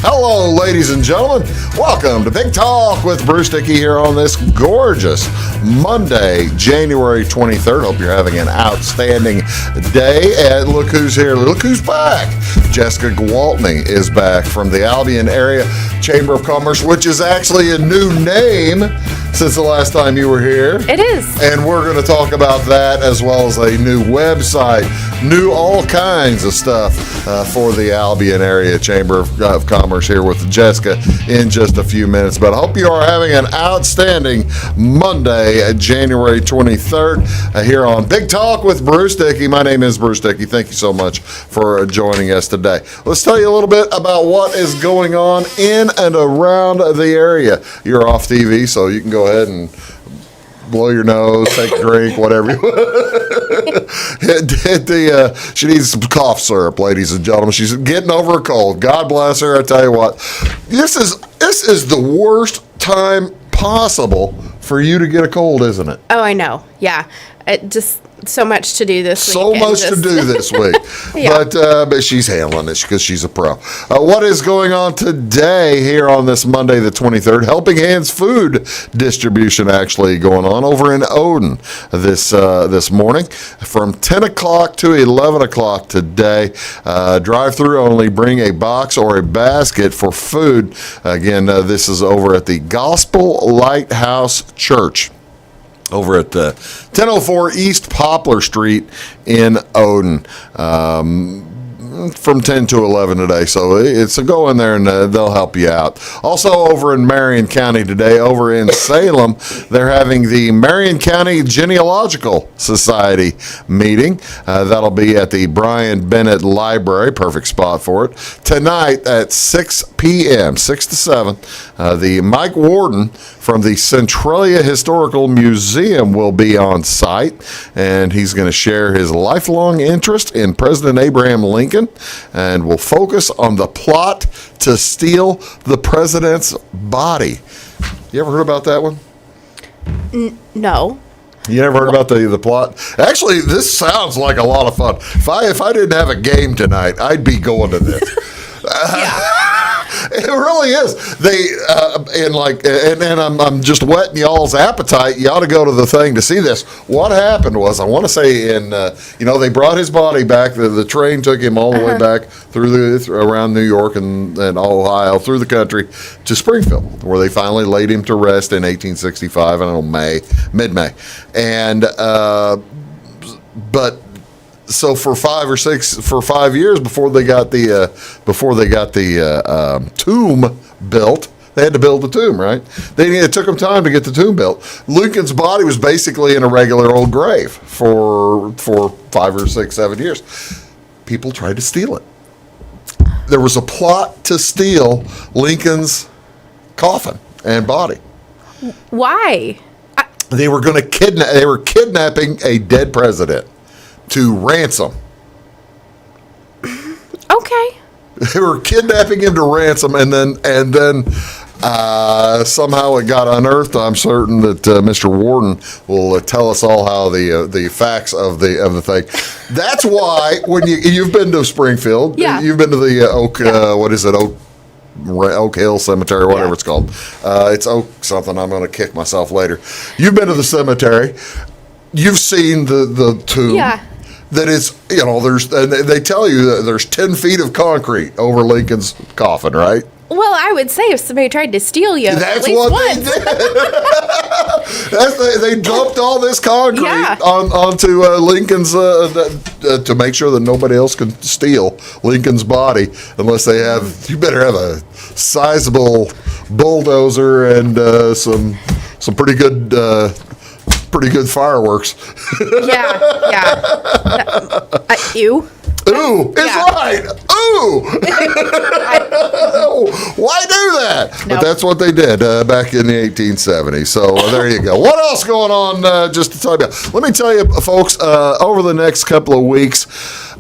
Hello, ladies and gentlemen. Welcome to Big Talk with Bruce Dickey here on this gorgeous Monday, January 23rd. Hope you're having an outstanding day. And look who's here. Look who's back. Jessica Gwaltney is back from the Albion Area Chamber of Commerce, which is actually a new name since the last time you were here. It is. And we're going to talk about that as well as a new website, new all kinds of stuff for the Albion Area Chamber of Commerce here with Jessica in just a few minutes. But I hope you are having an outstanding Monday, January 23rd, here on Big Talk with Bruce Dickey. My name is Bruce Dickey. Thank you so much for joining us today. Let's tell you a little bit about what is going on in and around the area. You're off TV, so you can go ahead and blow your nose, take a drink, whatever. She needs some cough syrup, ladies and gentlemen. She's getting over a cold. God bless her. I tell you what, this is the worst time possible for you to get a cold, isn't it? Oh, I know. Yeah. Just so much to do this week. So much to do this week. Yeah. But she's handling it because she's a pro. What is going on today here on this Monday the 23rd? Helping Hands food distribution actually going on over in Odin this morning from 10 o'clock to 11 o'clock today. Drive-through only. Bring a box or a basket for food. Again, this is over at the Gospel Lighthouse Church over at 1004 East Poplar Street in Odin. From 10 to 11 today, so go in there and they'll help you out. Also over in Marion County today, over in Salem, they're having the Marion County Genealogical Society meeting. That'll be at the Brian Bennett Library, perfect spot for it. Tonight at 6 p.m., 6 to 7, the Mike Warden from the Centralia Historical Museum will be on site, and he's going to share his lifelong interest in President Abraham Lincoln, and will focus on the plot to steal the president's body. You ever heard about that one? No. You never heard about the plot? Actually, this sounds like a lot of fun. If I didn't have a game tonight, I'd be going to this. It really is. I'm just whetting y'all's appetite. You ought to go to the thing to see this. What happened was, I want to say they brought his body back. The train took him all the way back around New York and Ohio, through the country to Springfield, where they finally laid him to rest in 1865. I don't know, mid-May, and but. So for 5 years before they got the tomb built, they had to build the tomb, right? It took them time to get the tomb built. Lincoln's body was basically in a regular old grave for 5 or 6, 7 years. People tried to steal it. There was a plot to steal Lincoln's coffin and body. Why? They were going to They were kidnapping a dead president to ransom. Okay. They were kidnapping him to ransom, and then somehow it got unearthed. I'm certain that Mr. Warden will tell us all how the facts of the thing. That's why when you've been to Springfield, you've been to the Oak Hill Cemetery, whatever it's called. It's Oak something. I'm going to kick myself later. You've been to the cemetery. You've seen the tomb. Yeah. That is, and they tell you that there's 10 feet of concrete over Lincoln's coffin, right? Well, I would say if somebody tried to steal you, that's at least what once. They did. They dumped all this concrete onto Lincoln's to make sure that nobody else can steal Lincoln's body unless they have. You better have a sizable bulldozer and some pretty good. Pretty good fireworks. Yeah. Ew. Ooh, it's right. Ooh. Why do that? Nope. But that's what they did back in the 1870s. So there you go. What else going on just to tell you about? Let me tell you, folks, over the next couple of weeks,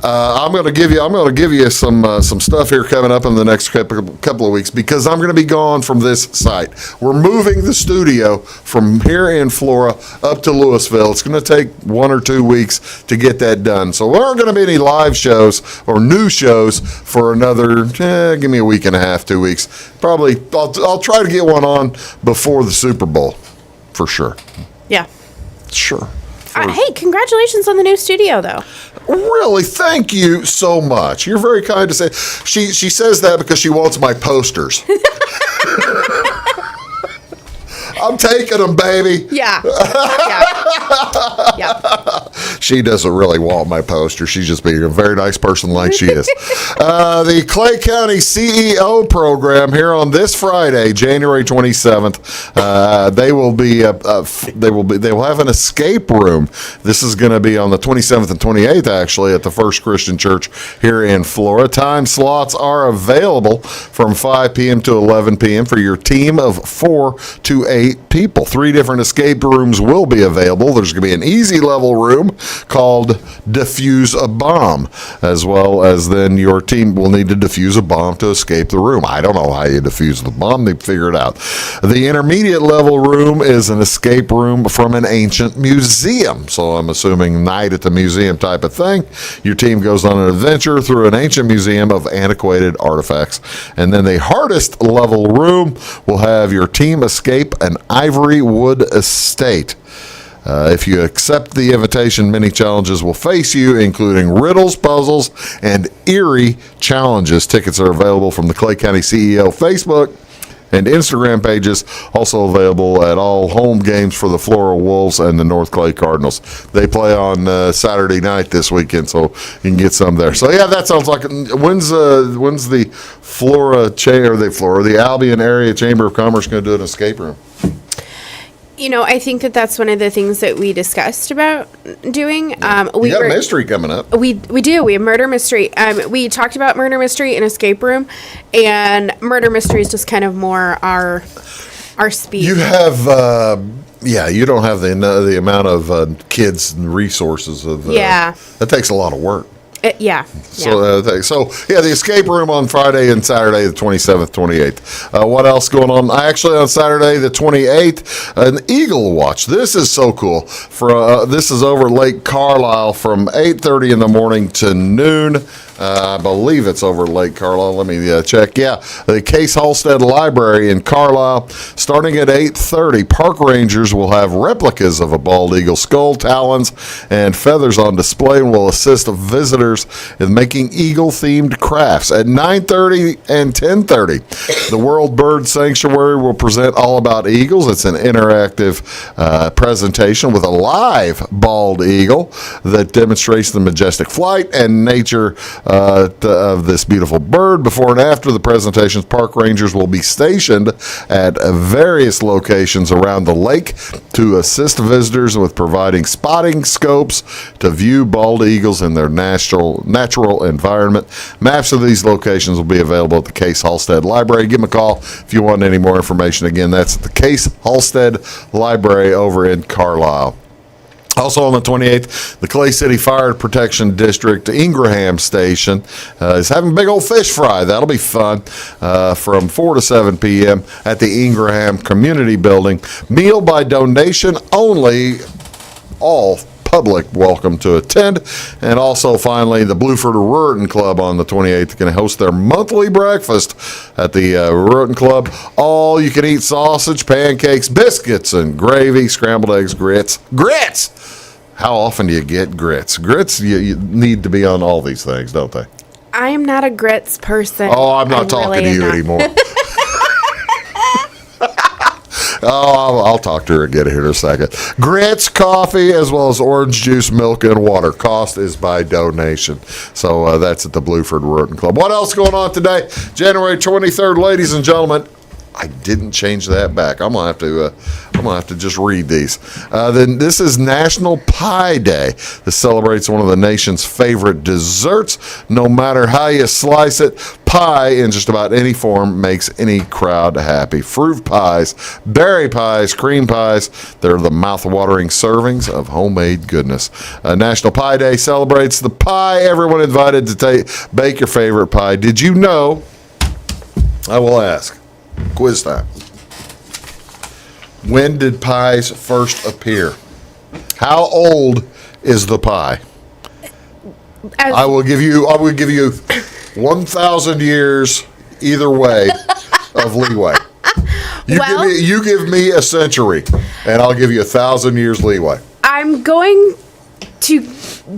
I'm going to give you some stuff here coming up in the next couple of weeks because I'm going to be gone from this site. We're moving the studio from here in Flora up to Louisville. It's going to take 1 or 2 weeks to get that done. So there aren't going to be any live shows or new shows for another, give me a week and a half, 2 weeks. Probably, I'll try to get one on before the Super Bowl, for sure. Yeah. Sure. Hey, congratulations on the new studio, though. Really, thank you so much. You're very kind to say. She says that because she wants my posters. I'm taking them, baby. Yeah. Yeah. She doesn't really want my poster. She's just being a very nice person like she is. The Clay County CEO program here on this Friday, January 27th. They will have an escape room. This is going to be on the 27th and 28th, actually, at the First Christian Church here in Florida. Time slots are available from 5 p.m. to 11 p.m. for your team of 4 to 8 people. 3 different escape rooms will be available. There's going to be an easy level room called Defuse a Bomb, as well as then your team will need to defuse a bomb to escape the room. I don't know how you defuse the bomb. They figure it out. The intermediate level room is an escape room from an ancient museum. So I'm assuming night at the museum type of thing. Your team goes on an adventure through an ancient museum of antiquated artifacts. And then the hardest level room will have your team escape an ivory wood estate. If you accept the invitation, many challenges will face you, including riddles, puzzles, and eerie challenges. Tickets are available from the Clay County CEO Facebook and Instagram pages, also available at all home games for the Flora Wolves and the North Clay Cardinals. They play on Saturday night this weekend, so you can get some there. So yeah, that sounds like when's the the Albion Area Chamber of Commerce going to do an escape room? I think that's one of the things that we discussed about doing. We got mystery coming up. We do. We have murder mystery. We talked about murder mystery and escape room, and murder mystery is just kind of more our speed. You have. You don't have the amount of kids and resources of. That takes a lot of work. So the escape room on Friday and Saturday, the 27th, 28th. What else going on? Actually, on Saturday, the 28th, an Eagle Watch. This is so cool. This is over Lake Carlisle from 8:30 in the morning to noon. I believe it's over Lake Carlisle. Let me check. Yeah, the Case Halstead Library in Carlisle. Starting at 8:30, park rangers will have replicas of a bald eagle skull, talons, and feathers on display and will assist visitors in making eagle-themed crafts. At 9:30 and 10:30, the World Bird Sanctuary will present All About Eagles. It's an interactive presentation with a live bald eagle that demonstrates the majestic flight and nature of this beautiful bird. Before and after the presentations, park rangers will be stationed at various locations around the lake to assist visitors with providing spotting scopes to view bald eagles in their natural environment. Maps of these locations will be available at the Case Halstead Library. Give them a call if you want any more information. Again, that's at the Case Halstead Library over in Carlisle. Also on the 28th, the Clay City Fire Protection District Ingraham Station is having a big old fish fry. That'll be fun from 4 to 7 p.m. at the Ingraham Community Building. Meal by donation only. All public welcome to attend. And also, finally, the Blueford Ruritan Club on the 28th going to host their monthly breakfast at the Ruritan Club. All you can eat sausage, pancakes, biscuits, and gravy, scrambled eggs, grits. How often do you get grits? Grits, you need to be on all these things, don't they? I am not a grits person. Oh, I'm not talking to you anymore. I'll talk to her again here in a second. Grits, coffee, as well as orange juice, milk, and water. Cost is by donation. So that's at the Blueford Ruritan Club. What else going on today? January 23rd, ladies and gentlemen. I didn't change that back. I'm gonna I'm going to have to just read these. Then this is National Pie Day. This celebrates one of the nation's favorite desserts. No matter how you slice it, pie in just about any form makes any crowd happy. Fruit pies, berry pies, cream pies, they're the mouth-watering servings of homemade goodness. National Pie Day celebrates the pie. Everyone invited to bake your favorite pie. Did you know? I will ask. Quiz time. When did pies first appear? How old is the pie? I will give you 1,000 years either way of leeway. You give me a century, and I'll give you 1,000 years leeway. I'm going to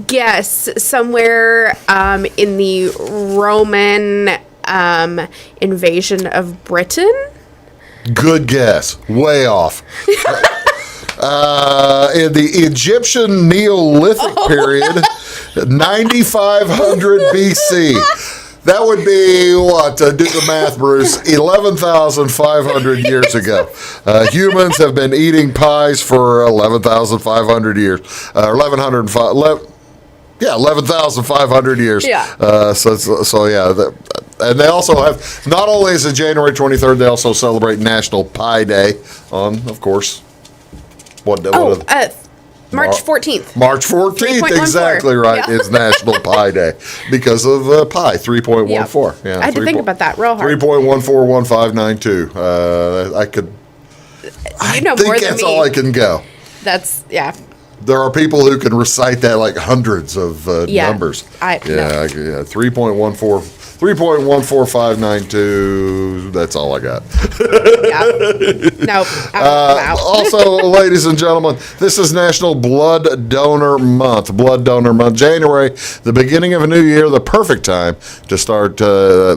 guess somewhere in the Roman invasion of Britain. Good guess. Way off. In the Egyptian Neolithic period, 9,500 BC. That would be what? Do the math, Bruce. 11,500 years ago. Humans have been eating pies for 11,500 years. 11,500 years. Yeah. So yeah. And they also have, not only is it January 23rd, they also celebrate National Pie Day on, of course, March 14th. March 14th, exactly right, is National Pie Day because of pi, 3.14. Yep. Yeah, I had to think about that real hard. 3.141592. I think more than that's me. all I can go. That's, yeah. There are people who can recite that like hundreds of numbers. 3.14592. That's all I got. Yeah. Nope. Wow. Also, ladies and gentlemen, this is National Blood Donor Month. Blood Donor Month, January, the beginning of a new year, the perfect time to start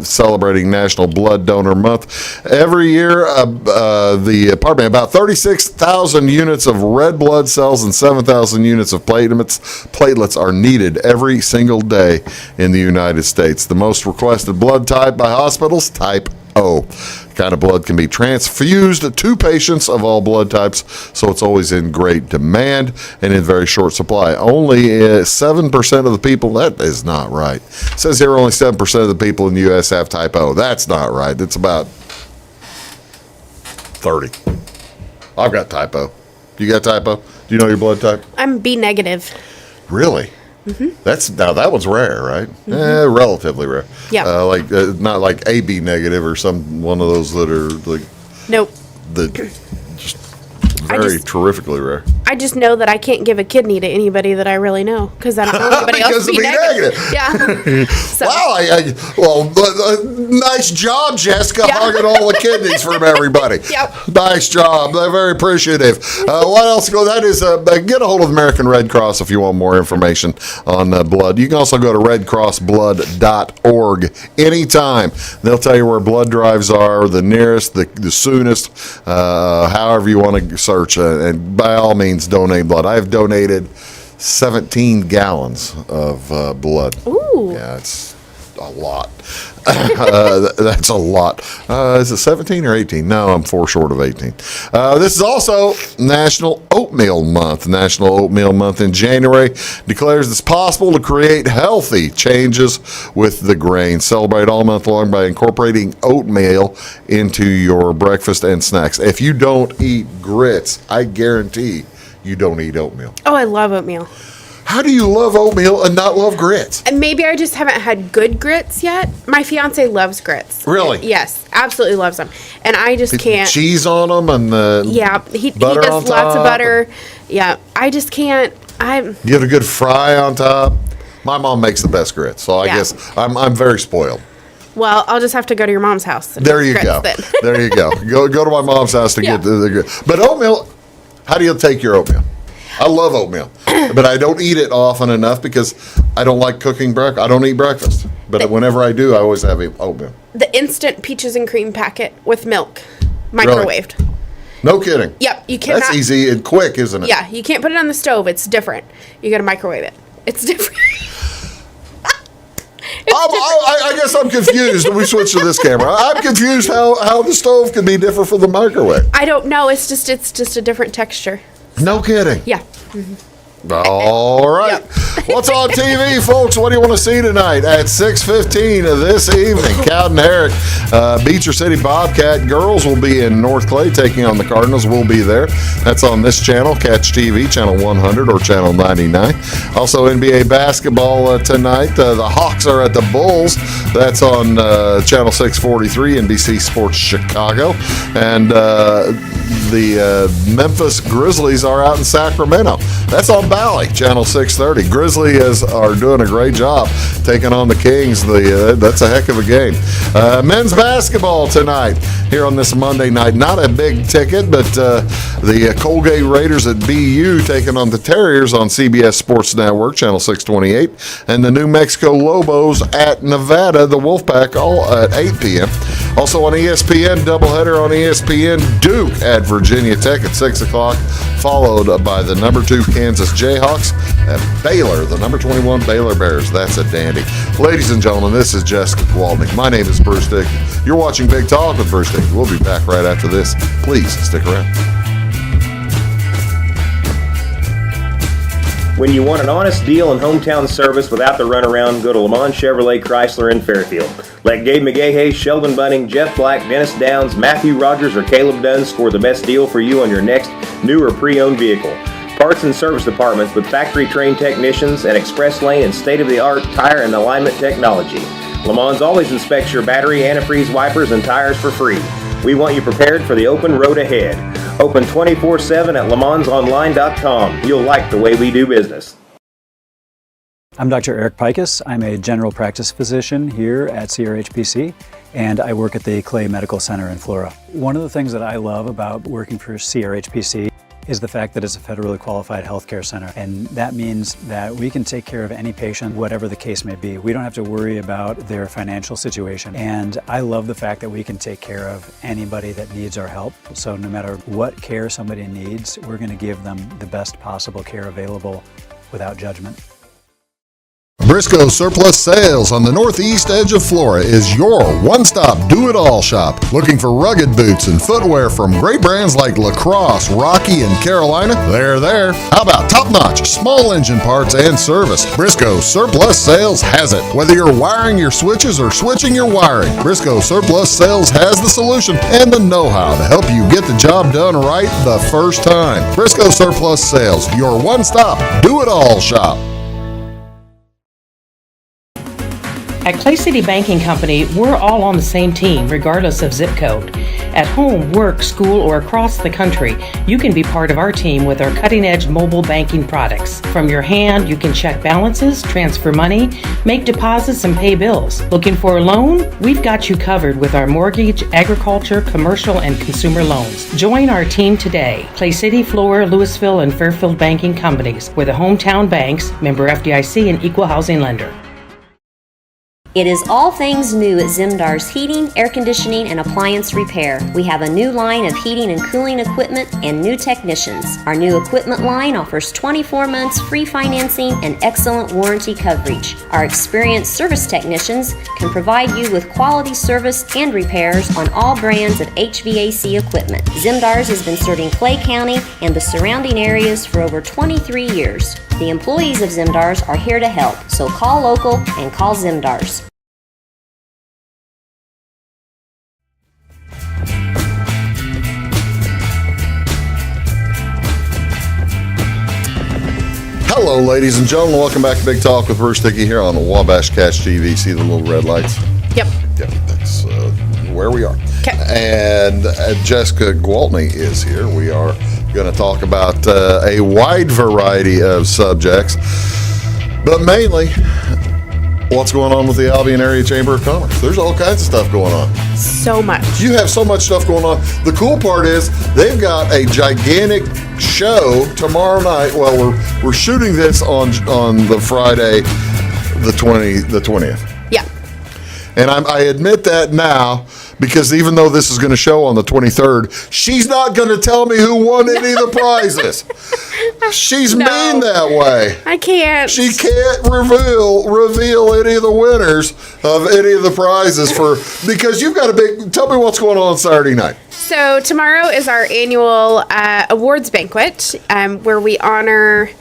celebrating National Blood Donor Month. Every year, about 36,000 units of red blood cells and 7,000 units of platelets are needed every single day in the United States. The most requested blood type by hospitals, type O. The kind of blood can be transfused to patients of all blood types, so it's always in great demand and in very short supply. Only 7% of the people, that is not right. It says here only 7% of the people in the U.S. have type O. That's not right. It's about 30. I've got type O. You got type O? Do you know your blood type? I'm B negative. Really? Mm-hmm. That one's rare, right? Mm-hmm. Relatively rare. Yeah. Not like AB negative or one of those that are like. Nope. Just very terrifically rare. I just know that I can't give a kidney to anybody that I really know because I don't know anybody else to be negative. Yeah. So. Wow. Nice job, Jessica, hugging all the kidneys from everybody. Yep. Nice job. They're very appreciative. What else? That is, get a hold of the American Red Cross if you want more information on blood. You can also go to redcrossblood.org anytime. They'll tell you where blood drives are, the nearest, the soonest, however you want to search. And by all means, donate blood. I have donated 17 gallons of blood. Ooh. Yeah, it's a lot. That's a lot. Is it 17 or 18? No, I'm 4 short of 18. This is also National Oatmeal Month. National Oatmeal Month in January declares it's possible to create healthy changes with the grain. Celebrate all month long by incorporating oatmeal into your breakfast and snacks. If you don't eat grits, I guarantee you don't eat oatmeal. Oh, I love oatmeal. How do you love oatmeal and not love grits? And maybe I just haven't had good grits yet. My fiance loves grits. Really? Yes, absolutely loves them. And I just can't. Cheese on them and he butter does on lots top. of butter. Yeah, I just can't. You get a good fry on top. My mom makes the best grits, so I guess I'm very spoiled. Well, I'll just have to go to your mom's house. There you go. There you go. Go to my mom's house to get the grits. But oatmeal, how do you take your oatmeal? I love oatmeal, but I don't eat it often enough because I don't like cooking breakfast. I don't eat breakfast, but whenever I do, I always have oatmeal. The instant peaches and cream packet with milk, microwaved. Really? No kidding. Yep, you cannot. That's easy and quick, isn't it? Yeah, you can't put it on the stove. It's different. You got to microwave it. It's different. I guess I'm confused. We switch to this camera. I'm confused how the stove can be different from the microwave. I don't know. It's just a different texture. No kidding. Yeah. All right. Yep. What's on TV, folks? What do you want to see tonight at 6:15 this evening? Cowden Herrick, Beecher City Bobcat girls will be in North Clay taking on the Cardinals. We'll be there. That's on this channel, Catch TV, channel 100 or channel 99. Also, NBA basketball tonight. The Hawks are at the Bulls. That's on channel 643, NBC Sports Chicago. And the Memphis Grizzlies are out in Sacramento. That's on Valley, channel 630. Grizzlies are doing a great job taking on the Kings. That's a heck of a game. Men's basketball tonight here on this Monday night. Not a big ticket, but the Colgate Raiders at BU taking on the Terriers on CBS Sports Network, channel 628. And the New Mexico Lobos at Nevada, the Wolfpack, all at 8 p.m. Also on ESPN, doubleheader on ESPN, Duke at Virginia Tech at 6 o'clock, followed by the number 2 Kansas Jayhawks at Baylor, the number 21 Baylor Bears. That's a dandy. Ladies and gentlemen, this is Jessica Gwaltney. My name is Bruce Dickey. You're watching Big Talk with Bruce Dickey. We'll be back right after this. Please stick around. When you want an honest deal and hometown service without the runaround, go to Lamont Chevrolet Chrysler in Fairfield. Let Gabe McGahey, Sheldon Bunning, Jeff Black, Dennis Downs, Matthew Rogers, or Caleb Dunn score the best deal for you on your next new or pre-owned vehicle. Parts and service departments with factory-trained technicians and express lane and state-of-the-art tire and alignment technology. Lamont always inspects your battery, antifreeze, wipers, and tires for free. We want you prepared for the open road ahead. Open 24/7 at LeMansOnline.com. You'll like the way we do business. I'm Dr. Eric Pikus. I'm a general practice physician here at CRHPC, and I work at the Clay Medical Center in Flora. One of the things that I love about working for CRHPC is the fact that it's a federally qualified healthcare center, and that means that we can take care of any patient, whatever the case may be. We don't have to worry about their financial situation, and I love the fact that we can take care of anybody that needs our help. So no matter what care somebody needs, we're going to give them the best possible care available without judgment. Briscoe Surplus Sales on the northeast edge of Flora is your one-stop do-it-all shop. Looking for rugged boots and footwear from great brands like Lacrosse, Rocky, and Carolina? They're there. How about top-notch small engine parts and service? Briscoe Surplus Sales has it. Whether you're wiring your switches or switching your wiring, Briscoe Surplus Sales has the solution and the know-how to help you get the job done right the first time. Briscoe Surplus Sales, your one-stop do-it-all shop. At Clay City Banking Company, we're all on the same team, regardless of zip code. At home, work, school, or across the country, you can be part of our team with our cutting-edge mobile banking products. From your hand, you can check balances, transfer money, make deposits, and pay bills. Looking for a loan? We've got you covered with our mortgage, agriculture, commercial, and consumer loans. Join our team today. Clay City, Flora, Louisville, and Fairfield Banking Companies. We're the hometown banks, member FDIC, and equal housing lender. It is all things new at Zimdar's Heating, Air Conditioning, and Appliance Repair. We have a new line of heating and cooling equipment and new technicians. Our new equipment line offers 24 months free financing and excellent warranty coverage. Our experienced service technicians can provide you with quality service and repairs on all brands of HVAC equipment. Zimdar's has been serving Clay County and the surrounding areas for over 23 years. The employees of Zimdar's are here to help, so call local and call Zimdar's. Hello, ladies and gentlemen. Welcome back to Big Talk with Bruce Dickey here on Wabash Catch TV. See the little red lights? Yep. Yep, that's where we are. 'Kay. And Jessica Gwaltney is here. We are going to talk about a wide variety of subjects, but mainly what's going on with the Albion Area Chamber of Commerce. There's all kinds of stuff going on. So much. You have so much stuff going on. The cool part is they've got a gigantic show tomorrow night. Well, we're shooting this on the Friday, the 20th. Yeah. And I admit that now, because even though this is going to show on the 23rd, she's not going to tell me who won any of the prizes. She's mean that way. I can't. She can't reveal any of the winners of any of the prizes because you've got a big. Tell me what's going on Saturday night. So tomorrow is our annual awards banquet, where we honor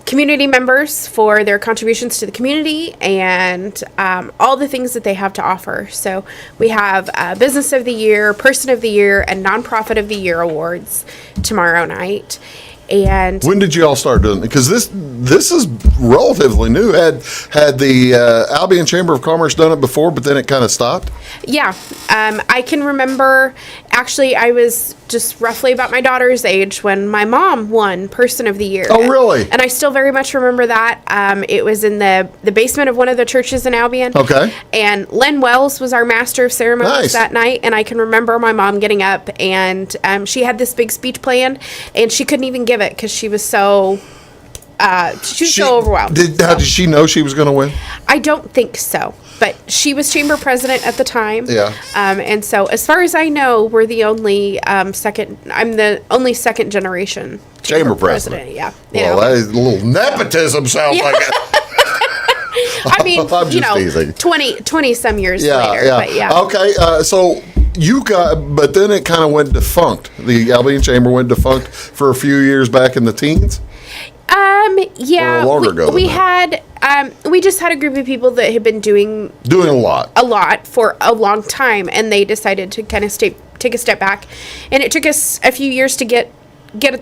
community members for their contributions to the community and all the things that they have to offer. So we have Business of the Year, Person of the Year, and Nonprofit of the Year awards tomorrow night. And when did you all start doing it? Because this is relatively new. Had the Albion Chamber of Commerce done it before, but then it kind of stopped? Yeah. I can remember, actually, I was just roughly about my daughter's age when my mom won Person of the Year. Oh, really? And I still very much remember that. It was in the basement of one of the churches in Albion. Okay. And Len Wells was our master of ceremonies that night. And I can remember my mom getting up, and she had this big speech planned, and she couldn't even give it because she was so so overwhelmed. How did she know she was going to win? I don't think so, but she was chamber president at the time. Yeah. And so, as far as I know, we're the only second. I'm the only second generation chamber president. Yeah. Well, that is a little nepotism. Sounds like it. I mean, I'm just teasing. 20 some years later. Yeah. But yeah. Okay. So you but then it kind of went defunct. The Albion Chamber went defunct for a few years back in the teens. Yeah. Or longer ago. We just had a group of people that had been doing a lot for a long time, and they decided to kind of take a step back, and it took us a few years to get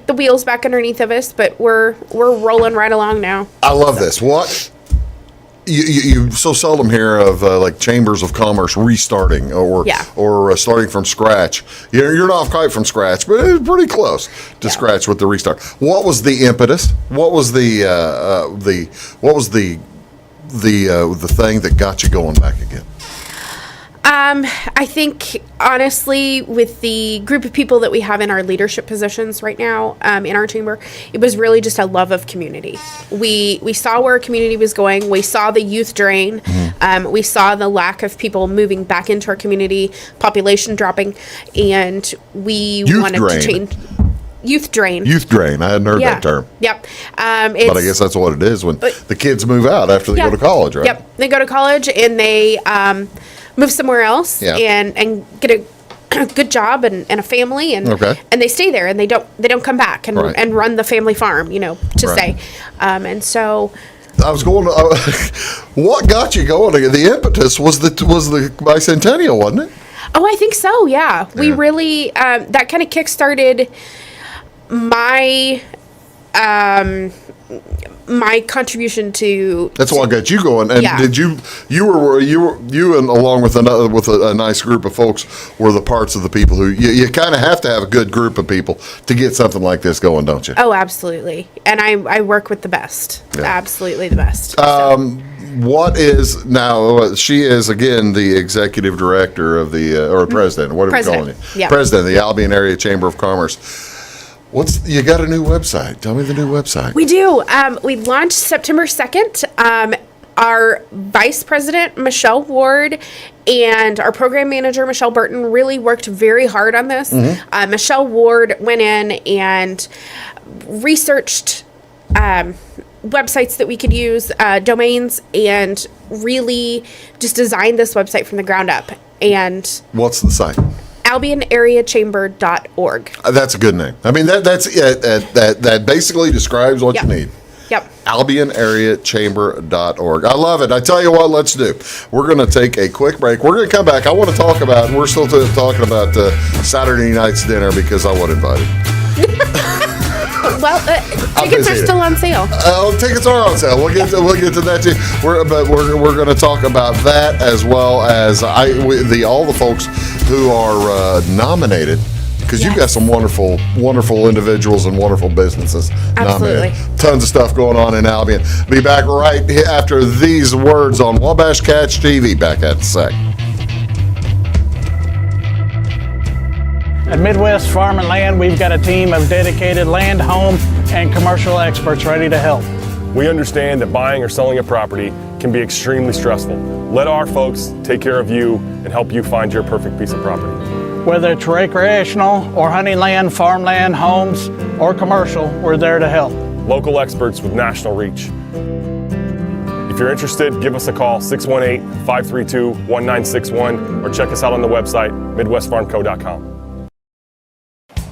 the wheels back underneath of us, but we're rolling right along now. I love this. What? You so seldom hear of like chambers of commerce restarting or starting from scratch. You're not quite from scratch, but it's pretty close to scratch with the restart. What was the impetus? What was the thing that got you going back again? I think, honestly, with the group of people that we have in our leadership positions right now in our chamber, it was really just a love of community. We saw where our community was going. We saw the youth drain. Mm-hmm. We saw the lack of people moving back into our community, population dropping, and we wanted to change. Youth drain. Youth drain. I hadn't heard that term. Yep. But I guess that's what it is when the kids move out after they go to college, right? Yep. They go to college and they move somewhere else and get a good job and a family and they stay there and they don't come back and run the family farm, to say. And so I was going to, what got you going? The impetus was the bicentennial, wasn't it? Oh, I think so. Yeah. We really, that kind of kickstarted my contribution to. That's what got you going. And did you and along with a nice group of folks were the parts of the people who you kind of have to have a good group of people to get something like this going, don't you? Oh, absolutely. And I work with the best. Yeah. Absolutely the best. What is now? She is again the executive director of the or president. What are we calling it? Yeah. President of the Albion Area Chamber of Commerce. You got a new website? Tell me the new website. We do. We launched September 2nd. Our vice president, Michelle Ward, and our program manager, Michelle Burton, really worked very hard on this. Mm-hmm. Michelle Ward went in and researched websites that we could use, domains, and really just designed this website from the ground up. And what's the site? AlbionAreaChamber.org. That's a good name. I mean, that basically describes what you need. Yep. AlbionAreaChamber.org. I love it. I tell you what, let's do. We're going to take a quick break. We're going to come back. I want to talk about, we're still talking about Saturday night's dinner because I was invited. Well, tickets are still on sale. Tickets are on sale. We'll get to that too. We're going to talk about that as well as all the folks who are nominated, because you've got some wonderful individuals and wonderful businesses nominated. Tons of stuff going on in Albion. Be back right after these words on Wabash Catch TV. Back at the sec. At Midwest Farm and Land, we've got a team of dedicated land, home, and commercial experts ready to help. We understand that buying or selling a property can be extremely stressful. Let our folks take care of you and help you find your perfect piece of property. Whether it's recreational or hunting land, farmland, homes, or commercial, we're there to help. Local experts with national reach. If you're interested, give us a call, 618-532-1961, or check us out on the website, midwestfarmco.com.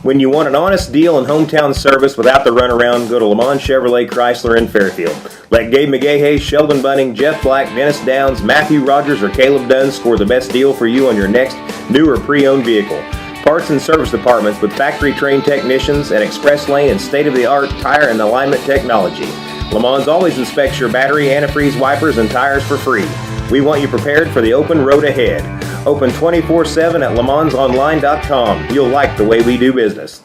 When you want an honest deal and hometown service without the runaround, go to Lamont Chevrolet Chrysler in Fairfield. Let Gabe McGahey, Sheldon Bunning, Jeff Black, Dennis Downs, Matthew Rogers, or Caleb Dunn score the best deal for you on your next new or pre-owned vehicle. Parts and service departments with factory-trained technicians and express lane and state-of-the-art tire and alignment technology. Lamont always inspects your battery, antifreeze, wipers, and tires for free. We want you prepared for the open road ahead. Open 24/7 at LeMansOnline.com. You'll like the way we do business.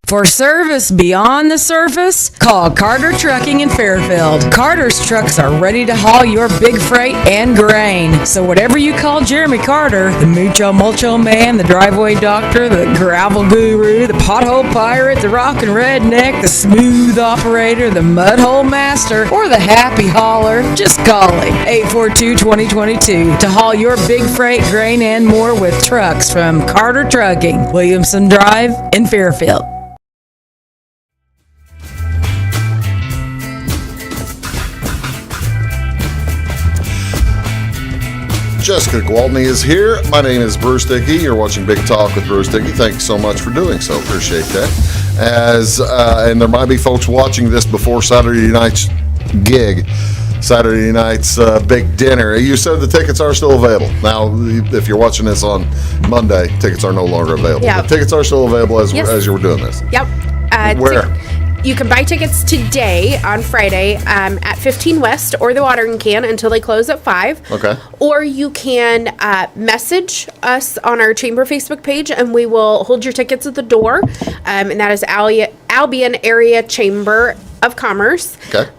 For service beyond the surface, call Carter Trucking in Fairfield. Carter's trucks are ready to haul your big freight and grain. So whatever you call Jeremy Carter, the Mucho Mulcho Man, the driveway doctor, the gravel guru, the pothole pirate, the rockin' redneck, the smooth operator, the mudhole master, or the happy hauler, just call him. 842-2022 to haul your big freight, grain, and more with trucks from Carter Trucking, Williamson Drive in Fairfield. Jessica Gwaltney is here. My name is Bruce Dickey. You're watching Big Talk with Bruce Dickey. Thank you so much for doing so. Appreciate that. And there might be folks watching this before Saturday night's gig, Saturday night's big dinner. You said the tickets are still available. Now, if you're watching this on Monday, tickets are no longer available. Yeah. But tickets are still available as you were doing this. Yep. Where? You can buy tickets today on Friday at 15 West or the Watering Can until they close at 5. Okay. Or you can message us on our Chamber Facebook page and we will hold your tickets at the door. And that is Albion Area Chamber of Commerce. Okay.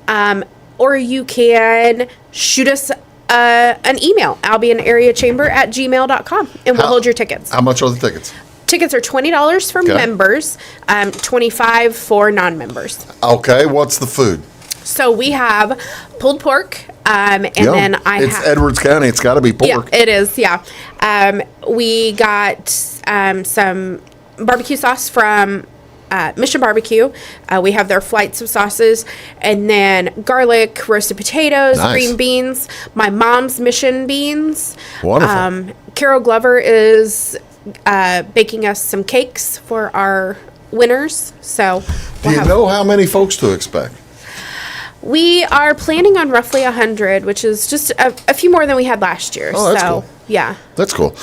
Or you can shoot us an email, albionareachamber@gmail.com, and we'll hold your tickets. How much are the tickets? Tickets are $20 for members, $25 for non-members. Okay, what's the food? So we have pulled pork, and then it's Edwards County. It's got to be pork. Yeah, it is. Yeah, we got some barbecue sauce from Mission Barbecue. We have their flights of sauces, and then garlic, roasted potatoes, green beans. My mom's Mission beans. Wonderful. Carol Glover is baking us some cakes for our winners. So, do you know how many folks to expect? We are planning on roughly 100, which is just a few more than we had last year. Oh, that's cool. Yeah, that's cool.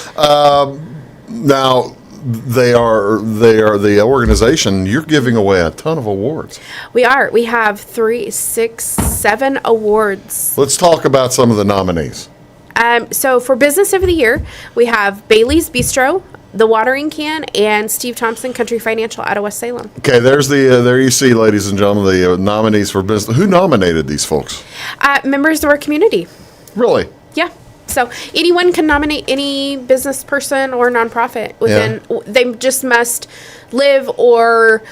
Now they are the organization. You're giving away a ton of awards. We are. We have 3, 6, 7 awards. Let's talk about some of the nominees. So for Business of the Year, we have Bailey's Bistro, The Watering Can, and Steve Thompson Country Financial out of West Salem. Okay, there's there you see, ladies and gentlemen, the nominees for business. Who nominated these folks? Members of our community. Really? Yeah. So anyone can nominate any business person or nonprofit within. Yeah. They just must live or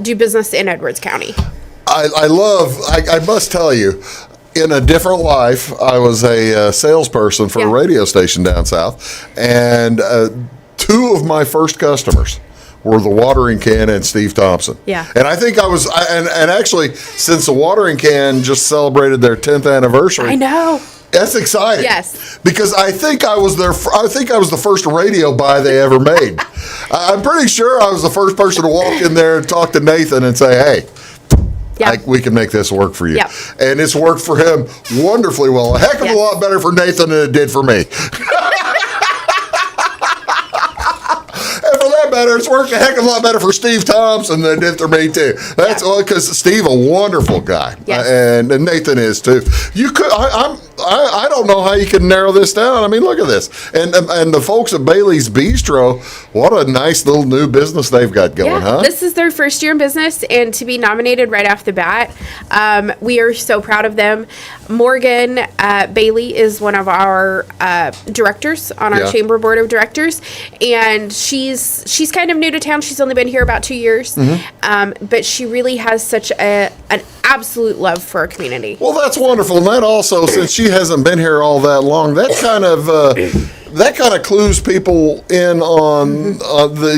do business in Edwards County. I must tell you, in a different life, I was a salesperson for a radio station down south, and 2 of my first customers were the Watering Can and Steve Thompson. Yeah. And I think I was, and actually, since the Watering Can just celebrated their 10th anniversary. I know. That's exciting. Yes. Because I think I was the first radio buy they ever made. I'm pretty sure I was the first person to walk in there and talk to Nathan and say, hey, we can make this work for you. Yep. And it's worked for him wonderfully well. A heck of a lot better for Nathan than it did for me. And for that matter, it's worked a heck of a lot better for Steve Thompson than it did for me too. That's all because Steve, a wonderful guy, and Nathan is too. You could. I don't know how you can narrow this down. I mean, look at this. And the folks at Bailey's Bistro, what a nice little new business they've got going, huh? This is their first year in business, and to be nominated right off the bat, we are so proud of them. Morgan Bailey is one of our directors on our chamber board of directors, and she's kind of new to town. She's only been here about 2 years, but she really has such an absolute love for our community. Well, that's wonderful. And that also, since she hasn't been here all that long, that kind of clues people in on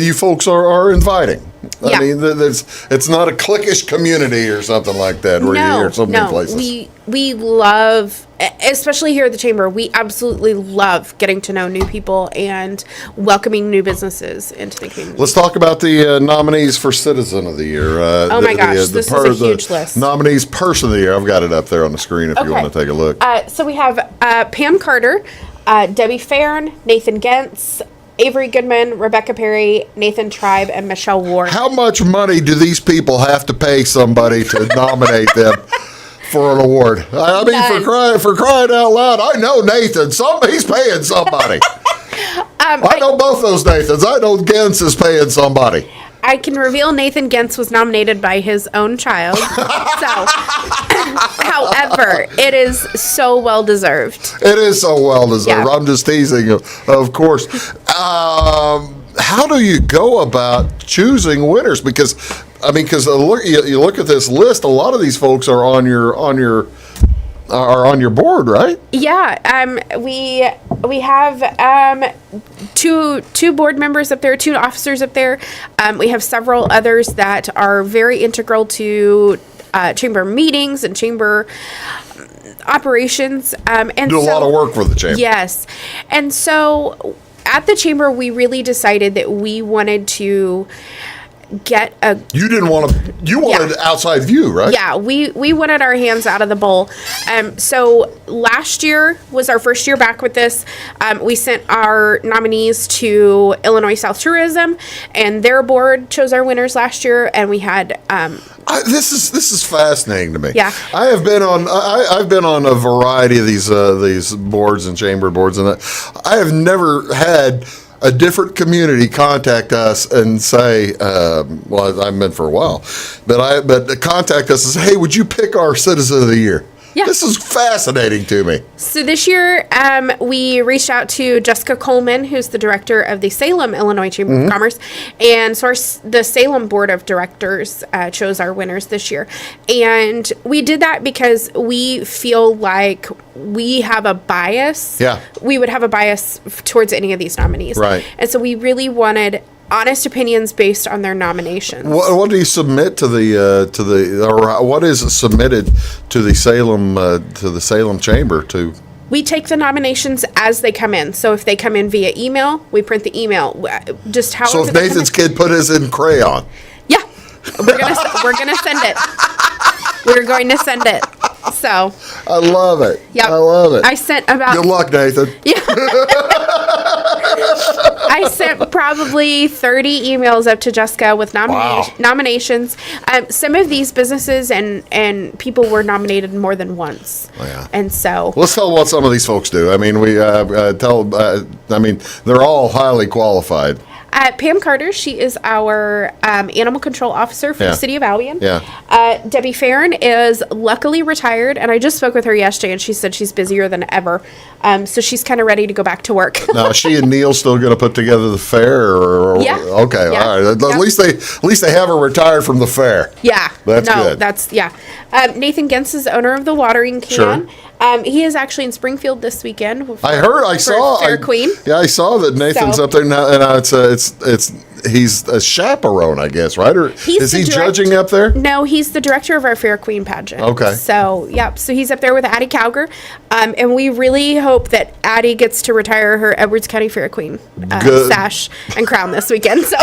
you folks are inviting. I mean, it's not a cliquish community or something like that where you hear so many places. We love, especially here at the chamber, we absolutely love getting to know new people and welcoming new businesses into the community. Let's talk about the nominees for Citizen of the Year. This is a huge list. Nominees Person of the Year. I've got it up there on the screen if you want to take a look. So we have Pam Carter, Debbie Farron, Nathan Gentz, Avery Goodman, Rebecca Perry, Nathan Tribe, and Michelle Ward. How much money do these people have to pay somebody to nominate them for an award? I mean, for crying out loud, I know Nathan. He's paying somebody. I know both those Nathans. I know Gentz is paying somebody. I can reveal Nathan Gentz was nominated by his own child. However, it is so well deserved. It is so well deserved. Yeah. I'm just teasing, of course. How do you go about choosing winners? Because you look at this list. A lot of these folks are on your board, right? Yeah, we have two board members up there, 2 officers up there. We have several others that are very integral to chamber meetings and chamber operations. And do a lot of work for the chamber. Yes, and so at the chamber, we really decided that we wanted to get a... You wanted outside view, right? Yeah, we wanted our hands out of the bowl. So last year was our first year back with this. We sent our nominees to Illinois South Tourism, and their board chose our winners last year, and we had... This is fascinating to me. Yeah. I've been on a variety of these boards and chamber boards, and I have never had a different community contact us and say, well, I've been for a while, but contact us and say, hey, would you pick our Citizen of the Year? Yeah. This is fascinating to me. So this year, we reached out to Jessica Coleman, who's the director of the Salem, Illinois Chamber of Commerce, and so the Salem Board of Directors chose our winners this year. And we did that because we feel like we have a bias. Yeah. We would have a bias towards any of these nominees. Right. And so we really wanted honest opinions based on their nominations. What do you submit or what is submitted to the Salem Chamber to? We take the nominations as they come in. So if they come in via email, we print the email. So if Nathan's kid put his in crayon. Yeah, we're gonna send it. We're going to send it. So I love it. Yep. I love it. I sent about. Good luck, Nathan. Yeah. I sent probably 30 emails up to Jessica with nominations. Some of these businesses and people were nominated more than once. Oh, yeah. And so let's tell what some of these folks do. I mean, they're all highly qualified. Pam Carter, she is our animal control officer for the city of Albion. Yeah. Debbie Farron is luckily retired, and I just spoke with her yesterday, and she said she's busier than ever. So she's kind of ready to go back to work. Now, is she and Neil still going to put together the fair? Yeah. Okay. Yeah. All right. At least they have her retired from the fair. Yeah. That's good. Nathan Gentz is owner of the watering can. Sure. He is actually in Springfield this weekend. I saw Fair Queen. Yeah, I saw that Nathan's up there now, and he's a chaperone, I guess, right? Or is he judging up there? No, he's the director of our Fair Queen pageant. Okay. So, so he's up there with Addie Cowger, and we really hope that Addie gets to retire her Edwards County Fair Queen sash and crown this weekend. So.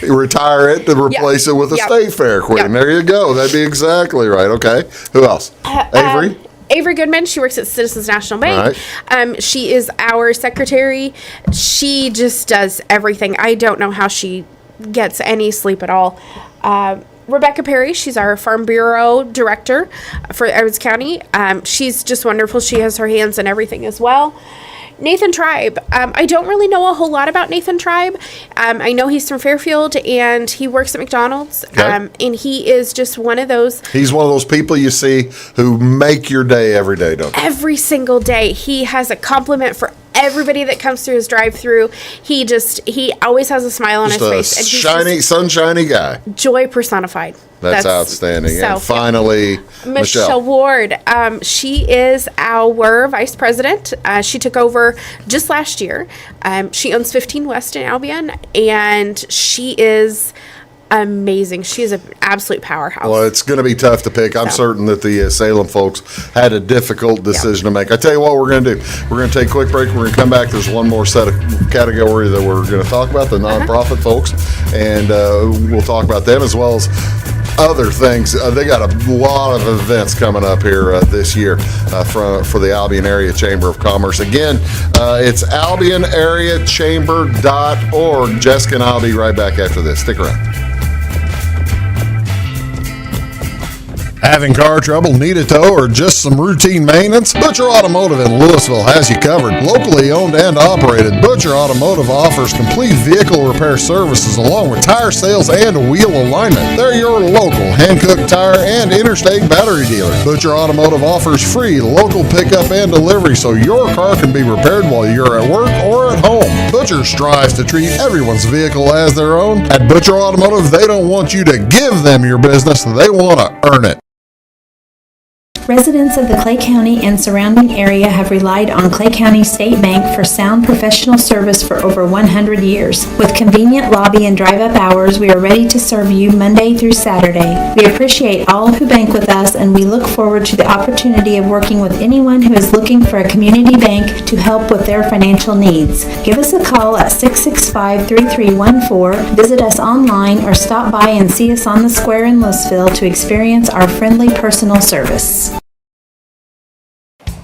Retire it to replace it with a state fair queen. Yep. There you go. That'd be exactly right. Okay. Who else? Avery? Avery Goodman. She works at Citizens National Bank. Right. She is our secretary. She just does everything. I don't know how she gets any sleep at all. Rebecca Perry, she's our Farm Bureau Director for Edwards County. She's just wonderful. She has her hands in everything as well. Nathan Tribe. I don't really know a whole lot about Nathan Tribe. I know he's from Fairfield and he works at McDonald's. Okay. And he is just one of those. He's one of those people you see who make your day every day, don't they? Every single day. He has a compliment for everybody that comes through his drive-through. He always has a smile on Just his a face. And he's shiny, sunshiny guy. joy personified. That's outstanding. So, and finally, Michelle Ward. She is our vice president. She took over just last year. She owns 15 West in Albion, and she is amazing. She is an absolute powerhouse. Well, it's going to be tough to pick. I'm certain that the Salem folks had a difficult decision to make. I tell you what we're going to do. We're going to take a quick break. We're going to come back. There's one more set of category that we're going to talk about, the nonprofit folks, and we'll talk about them as well as other things. They got a lot of events coming up here this year for the Albion Area Chamber of Commerce. Again, it's albionareachamber.org. Jessica and I'll be right back after this. Stick around. Having car trouble, need a tow, or just some routine maintenance? Butcher Automotive in Louisville has you covered. Locally owned and operated, Butcher Automotive offers complete vehicle repair services along with tire sales and wheel alignment. They're your local hand-cooked tire and interstate battery dealer. Butcher Automotive offers free local pickup and delivery so your car can be repaired while you're at work or at home. Butcher strives to treat everyone's vehicle as their own. At Butcher Automotive, they don't want you to give them your business, they want to earn it. Residents of the Clay County and surrounding area have relied on Clay County State Bank for sound professional service for over 100 years. With convenient lobby and drive-up hours, we are ready to serve you Monday through Saturday. We appreciate all who bank with us, and we look forward to the opportunity of working with anyone who is looking for a community bank to help with their financial needs. Give us a call at 665-3314, visit us online, or stop by and see us on the square in Louisville to experience our friendly personal service.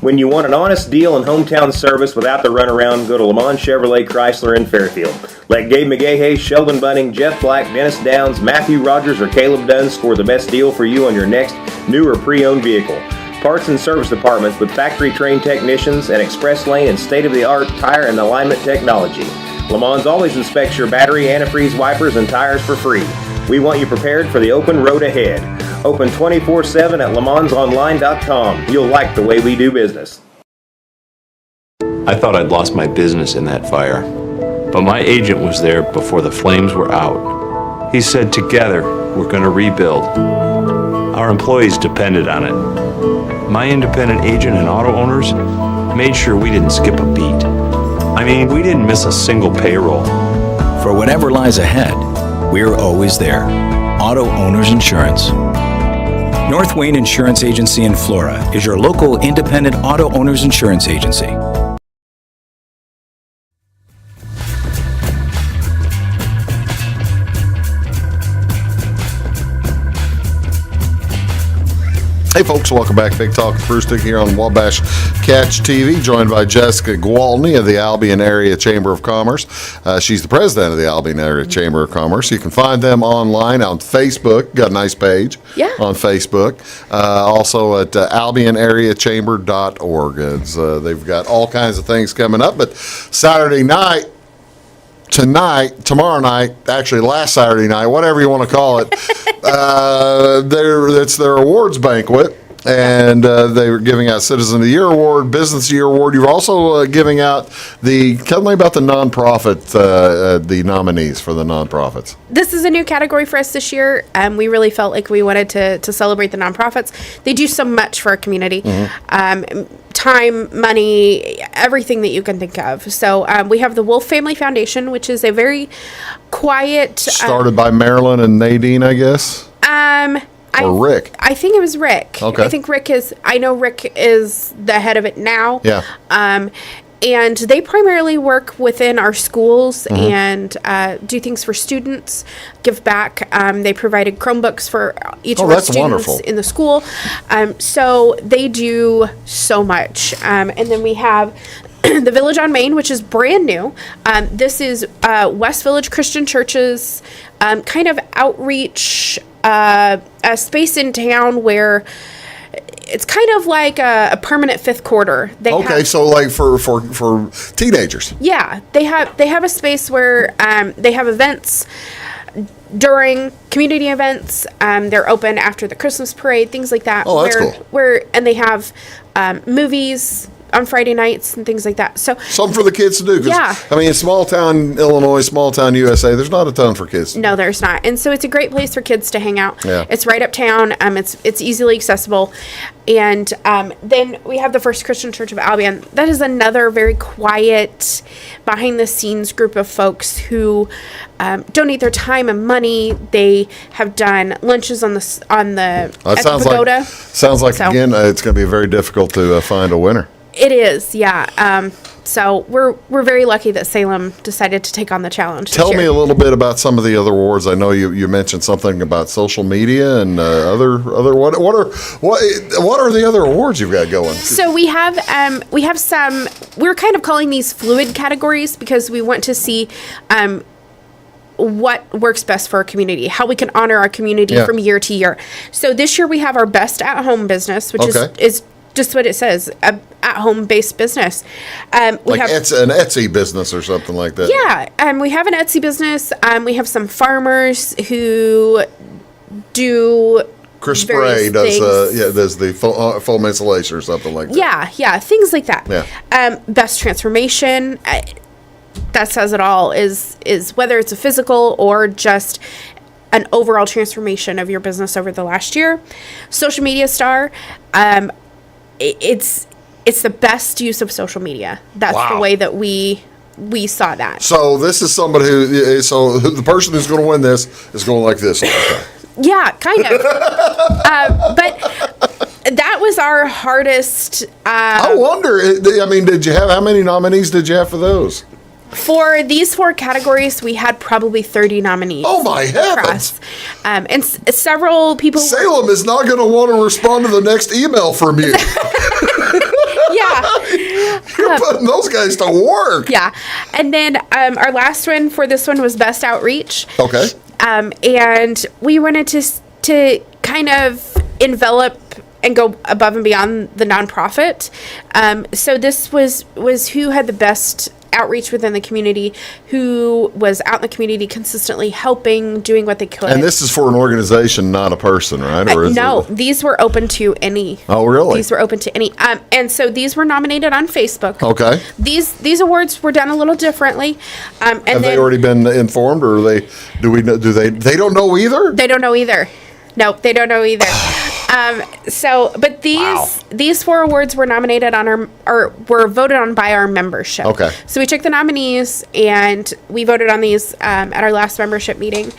When you want an honest deal and hometown service without the runaround, go to Lamont Chevrolet Chrysler in Fairfield. Let Gabe McGahey, Sheldon Bunning, Jeff Black, Dennis Downs, Matthew Rogers, or Caleb Dunn score the best deal for you on your next new or pre-owned vehicle. Parts and service departments with factory-trained technicians and express lane and state-of-the-art tire and alignment technology. Lamont always inspects your battery, antifreeze, wipers, and tires for free. We want you prepared for the open road ahead. Open 24/7 at LeMansOnline.com. You'll like the way we do business. I thought I'd lost my business in that fire, but my agent was there before the flames were out. He said, together, we're going to rebuild. Our employees depended on it. My independent agent and auto owners made sure we didn't skip a beat. I mean, we didn't miss a single payroll. For whatever lies ahead, we're always there. Auto Owners Insurance. North Wayne Insurance Agency in Flora is your local independent auto owners insurance agency. Hey folks, welcome back. Big Talk with Bruce Dickey here on Wabash Catch TV, joined by Jessica Gwaltney of the Albion Area Chamber of Commerce. She's the president of the Albion Area Chamber of Commerce. You can find them online on Facebook. Got a nice page on Facebook. Also at albionareachamber.org. They've got all kinds of things coming up. But Saturday night, tomorrow night, actually last Saturday night, whatever you want to call it, it's their awards banquet, and they were giving out Citizen of the Year Award, Business of the Year Award. You're also giving out tell me about the nonprofit, the nominees for the nonprofits. This is a new category for us this year. We really felt like we wanted to celebrate the nonprofits. They do so much for our community. Time, money, everything that you can think of. So we have the Wolf Family Foundation, which is a very quiet... Started by Marilyn and Nadine, I guess? Or Rick? I think it was Rick. Okay. I know Rick is the head of it now. Yeah. And they primarily work within our schools and do things for students, give back. They provided Chromebooks for each of our students in the school. So they do so much. And then we have the Village on Main, which is brand new. This is West Village Christian Church's kind of outreach a space in town where it's kind of like a permanent fifth quarter. So like for teenagers. Yeah, they have a space where they have events during community events. They're open after the Christmas parade, things like that. Oh, that's cool. And they have movies on Friday nights and things like that. So something for the kids to do. Yeah. I mean, small town Illinois, small town USA, there's not a ton for kids. No, there's not. And so it's a great place for kids to hang out. Yeah. It's right uptown. It's easily accessible. And then we have the First Christian Church of Albion. That is another very quiet, behind-the-scenes group of folks who donate their time and money. They have done lunches at the pagoda. Sounds like again, it's going to be very difficult to find a winner. It is, yeah. So we're very lucky that Salem decided to take on the challenge. Tell me a little bit about some of the other awards. I know you mentioned something about social media and other what are the other awards you've got going? So we have some. We're kind of calling these fluid categories because we want to see what works best for our community, how we can honor our community from year to year. So this year we have our best at home business, which is just what it says, at-home based business. We have an Etsy business or something like that. Yeah, we have an Etsy business. We have some farmers who do. Chris Spray does the foam insulation or something like that. Yeah, things like that. Yeah. Best transformation. That says it all. Is whether it's a physical or just an overall transformation of your business over the last year. Social media star. It's the best use of social media. That's the way that we saw that. So this is somebody the person who's going to win this is going like this all the time. Yeah, kind of. But that was our hardest. I wonder. I mean, how many nominees did you have for those? For these 4 categories, we had probably 30 nominees. Oh my heavens! And several people. Salem is not going to want to respond to the next email from you. Yeah. You're putting those guys to work. Yeah. And then our last one for this one was Best Outreach. Okay. And we wanted to kind of envelop and go above and beyond the nonprofit. So this was who had the best outreach within the community, who was out in the community consistently helping, doing what they could. And this is for an organization, not a person, right? No, these were open to any. Oh, really? These were open to any. And so these were nominated on Facebook. Okay. These awards were done a little differently. Have they already been informed, or they don't know either? They don't know either. No, they don't know either. But these 4 awards were nominated on were voted on by our membership. Okay. So we took the nominees and we voted on these at our last membership meeting.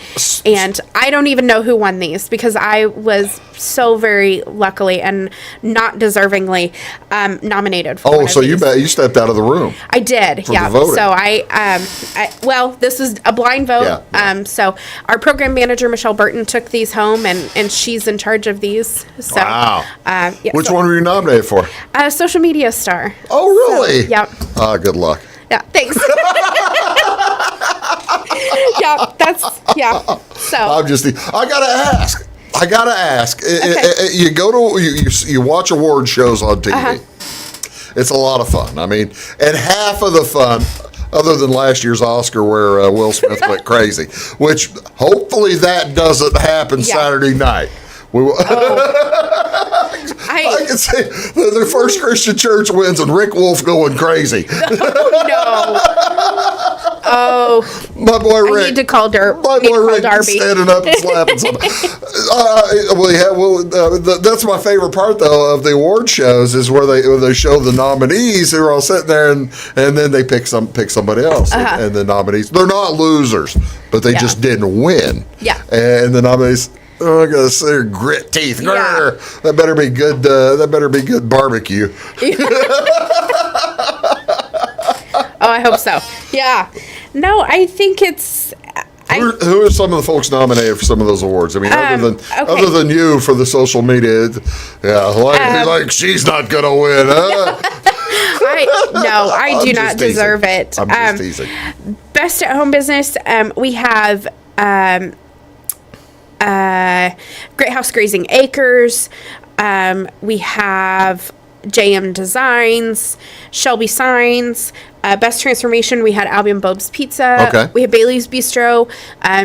And I don't even know who won these because I was so very luckily and not deservingly nominated for one of so these. you stepped out of the room. I did. For yeah. the voting. So this was a blind vote. Yeah. So our program manager Michelle Burton took these home and she's in charge of these. So, wow. Which one were you nominated for? Social media star. Oh, really? So, yep. Good luck. Yeah, thanks. So I gotta ask. Okay. You go to you watch award shows on TV. Uh-huh. It's a lot of fun. I mean, and half of the fun, other than last year's Oscar where Will Smith went crazy, which hopefully that doesn't happen Saturday night. I can say the First Christian Church wins and Rick Wolf going crazy. My boy Rick. I need to call My boy Rick Darby. Standing up and slapping somebody. That's my favorite part though of the award shows is where they show the nominees who are all sitting there and then they pick somebody else and the nominees they're not losers but they just didn't win. Yeah. And the nominees. Oh, I gotta say, grit teeth. Yeah. That better be good. That better be good barbecue. Oh, I hope so. Yeah. No, I think it's. Who are some of the folks nominated for some of those awards? I mean, other than you for the social media, like she's not gonna win. Huh? I do not deserve it. I'm just teasing. Best at home business. We have. Great House Grazing Acres. We have JM Designs, Shelby Signs, Best Transformation. We had Albion Bob's Pizza. Okay. We had Bailey's Bistro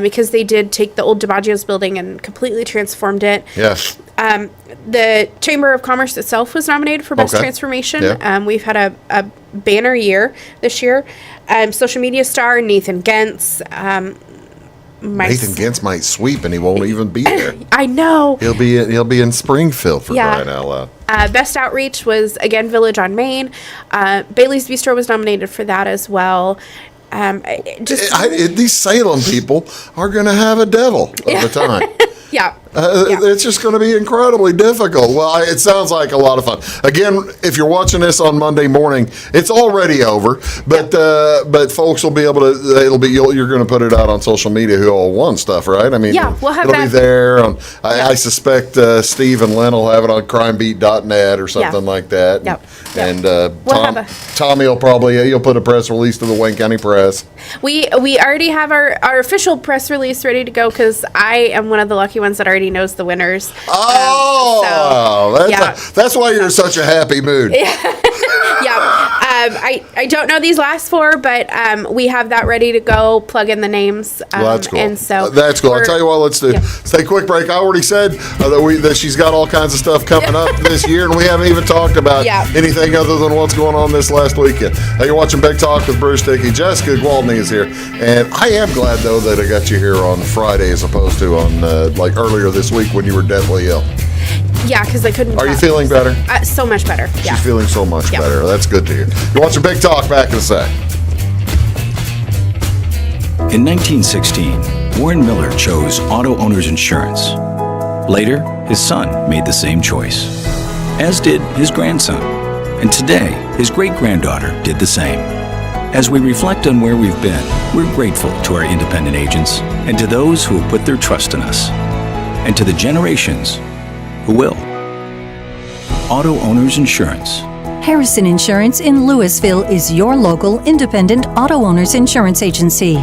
because they did take the old DiMaggio's building and completely transformed it. Yes. The Chamber of Commerce itself was nominated for Best Okay. Transformation. Yeah. We've had a banner year this year. Social media star Nathan Gentz. Nathan Gentz might sweep and he won't even be there. I know. He'll be in Springfield for crying out loud. Best Outreach was, again, Village on Main. Bailey's Bistro was nominated for that as well. These Salem people are going to have a devil of a time. Yeah. It's just going to be incredibly difficult. Well, it sounds like a lot of fun. Again, if you're watching this on Monday morning, it's already over. But folks will be able to. You're going to put it out on social media. Who all won stuff, right? I mean, we'll have it'll that. be there. I suspect Steve and Lynn will have it on crimebeat.net or something like that. Yep. And We'll Tommy will probably you'll put a press release to the Wayne County Press. We already have our official press release ready to go because I am one of the lucky ones that already knows the winners. That's why you're in such a happy mood. I don't know these last four, but we have that ready to go. Plug in the names. That's cool. And so that's cool. I'll tell you what. Let's take a quick break. I already said that she's got all kinds of stuff coming up this year, and we haven't even talked about anything other than what's going on this last weekend. You're watching Big Talk with Bruce Dickey. Jessica Gwaltney is here, and I am glad though that I got you here on Friday as opposed to on like earlier this week when you were deathly ill. Yeah, because I couldn't. Are you feeling better? So much better. She's feeling so much better. That's good to hear. You're watching Big Talk. Back in a sec. In 1916, Warren Miller chose Auto Owners Insurance. Later, his son made the same choice, as did his grandson. And today, his great-granddaughter did the same. As we reflect on where we've been, we're grateful to our independent agents and to those who have put their trust in us, and to the generations who will. Auto Owners Insurance. Harrison Insurance in Louisville is your local independent auto owners insurance agency.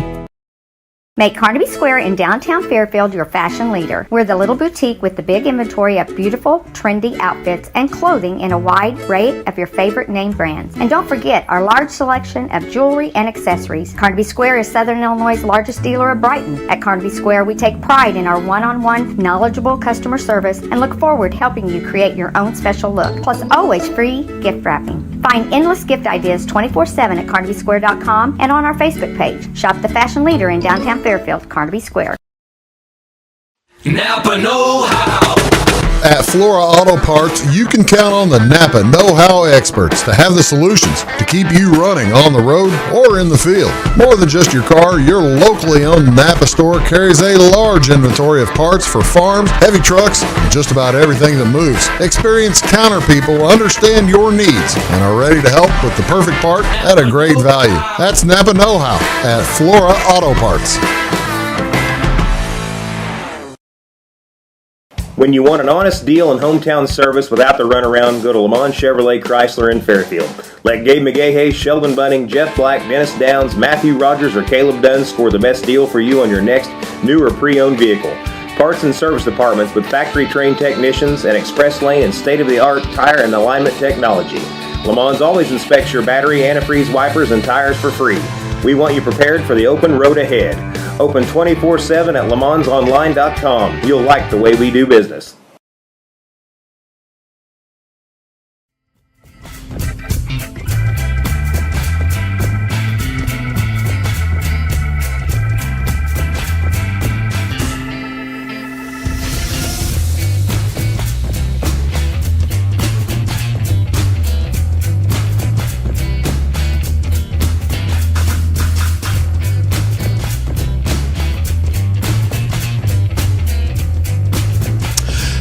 Make Carnaby Square in downtown Fairfield your fashion leader. We're the little boutique with the big inventory of beautiful, trendy outfits and clothing in a wide array of your favorite name brands. And don't forget our large selection of jewelry and accessories. Carnaby Square is Southern Illinois' largest dealer of Brighton. At Carnaby Square, we take pride in our one-on-one, knowledgeable customer service and look forward to helping you create your own special look. Plus, always free gift wrapping. Find endless gift ideas 24/7 at CarnabySquare.com and on our Facebook page. Shop the fashion leader in downtown Fairfield, Carnaby Square. Napa know-how. At Flora Auto Parts, you can count on the Napa know-how experts to have the solutions to keep you running on the road or in the field. More than just your car, your locally owned Napa store carries a large inventory of parts for farms, heavy trucks, and just about everything that moves. Experienced counter people understand your needs and are ready to help with the perfect part at a great value. That's Napa know-how at Flora Auto Parts. When you want an honest deal and hometown service without the runaround, go to Lamont Chevrolet Chrysler in Fairfield. Let Gabe McGahey, Sheldon Bunning, Jeff Black, Dennis Downs, Matthew Rogers, or Caleb Dunn score the best deal for you on your next new or pre-owned vehicle. Parts and service departments with factory-trained technicians and express lane and state-of-the-art tire and alignment technology. Lamont always inspects your battery, antifreeze, wipers, and tires for free. We want you prepared for the open road ahead. Open 24/7 at LeMansOnline.com. You'll like the way we do business.